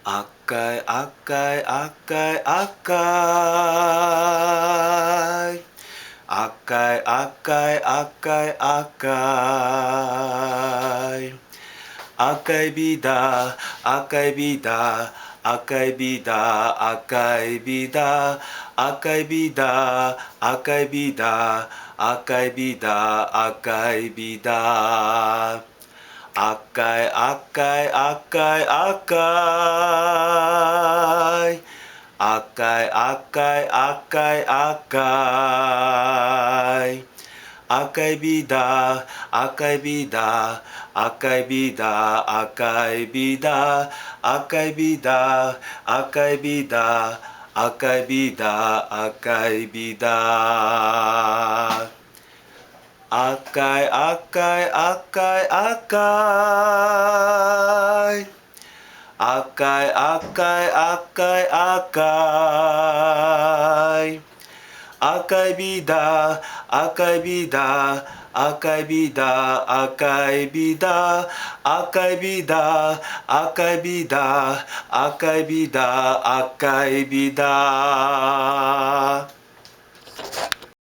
赤い赤い赤い赤い赤い赤い赤い赤い赤いビだ赤いビだ赤いビだ赤いビだ赤いビだ赤いビだ赤いビだ赤いビだ赤い赤い赤い赤い赤い赤い赤い赤い赤いビだ赤いビだ赤いビだ赤いビだ赤いビだ赤いビだ赤いビだ赤いビだ赤い赤い赤い赤い赤い赤い赤い赤い赤いビだ赤いビだ赤いビだ赤いビだ赤いビだ赤いビだ赤いビだ赤いビだ